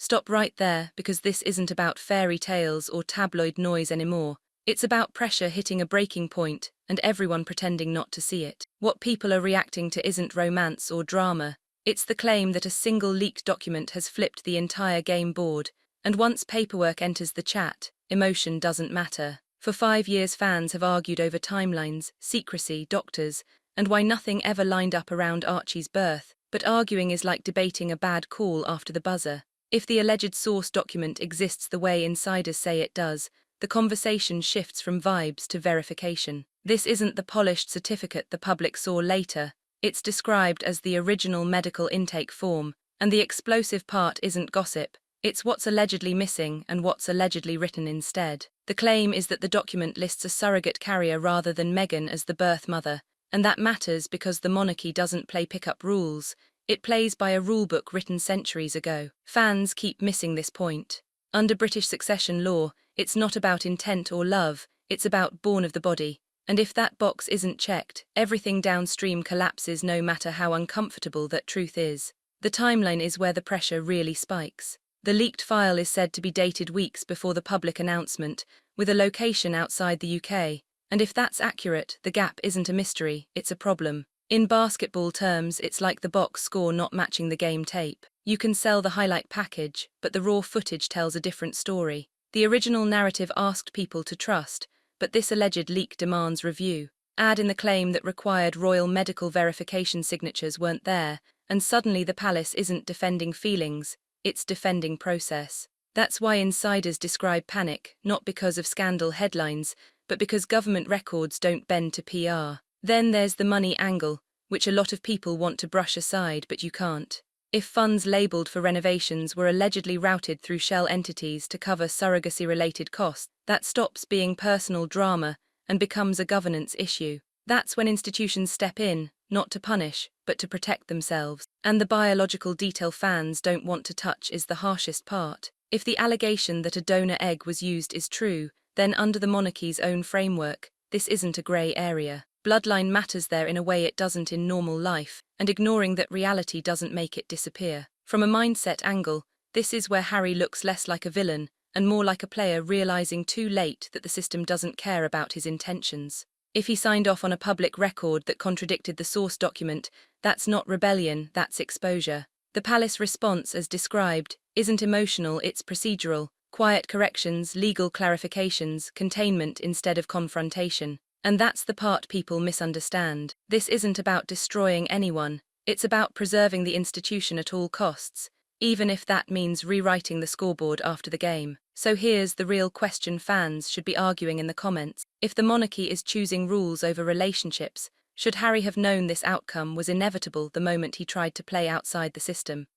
Stop right there, because this isn't about fairy tales or tabloid noise anymore. It's about pressure hitting a breaking point, and everyone pretending not to see it. What people are reacting to isn't romance or drama. It's the claim that a single leaked document has flipped the entire game board, and once paperwork enters the chat, emotion doesn't matter. For 5 years fans have argued over timelines, secrecy, doctors, and why nothing ever lined up around Archie's birth, but arguing is like debating a bad call after the buzzer. If the alleged source document exists the way insiders say it does, the conversation shifts from vibes to verification. This isn't the polished certificate the public saw later. It's described as the original medical intake form, and the explosive part isn't gossip. It's what's allegedly missing and what's allegedly written instead. The claim is that the document lists a surrogate carrier rather than Meghan as the birth mother, and that matters because the monarchy doesn't play pick-up rules. It plays by a rulebook written centuries ago. Fans keep missing this point. Under British succession law, it's not about intent or love, it's about born of the body. And if that box isn't checked, everything downstream collapses no matter how uncomfortable that truth is. The timeline is where the pressure really spikes. The leaked file is said to be dated weeks before the public announcement, with a location outside the UK. And if that's accurate, the gap isn't a mystery, it's a problem. In basketball terms, it's like the box score not matching the game tape. You can sell the highlight package, but the raw footage tells a different story. The original narrative asked people to trust, but this alleged leak demands review. Add in the claim that required royal medical verification signatures weren't there, and suddenly the palace isn't defending feelings, it's defending process. That's why insiders describe panic, not because of scandal headlines, but because government records don't bend to PR. Then there's the money angle, which a lot of people want to brush aside, but you can't. If funds labelled for renovations were allegedly routed through shell entities to cover surrogacy-related costs, that stops being personal drama and becomes a governance issue. That's when institutions step in, not to punish, but to protect themselves. And the biological detail fans don't want to touch is the harshest part. If the allegation that a donor egg was used is true, then under the monarchy's own framework, this isn't a grey area. Bloodline matters there in a way it doesn't in normal life, and ignoring that reality doesn't make it disappear. From a mindset angle, this is where Harry looks less like a villain and more like a player realizing too late that the system doesn't care about his intentions. If he signed off on a public record that contradicted the source document, that's not rebellion, that's exposure. The palace response, as described, isn't emotional, it's procedural. Quiet corrections, legal clarifications, containment instead of confrontation. And that's the part people misunderstand. This isn't about destroying anyone, it's about preserving the institution at all costs, even if that means rewriting the scoreboard after the game. So here's the real question fans should be arguing in the comments. If the monarchy is choosing rules over relationships, should Harry have known this outcome was inevitable the moment he tried to play outside the system?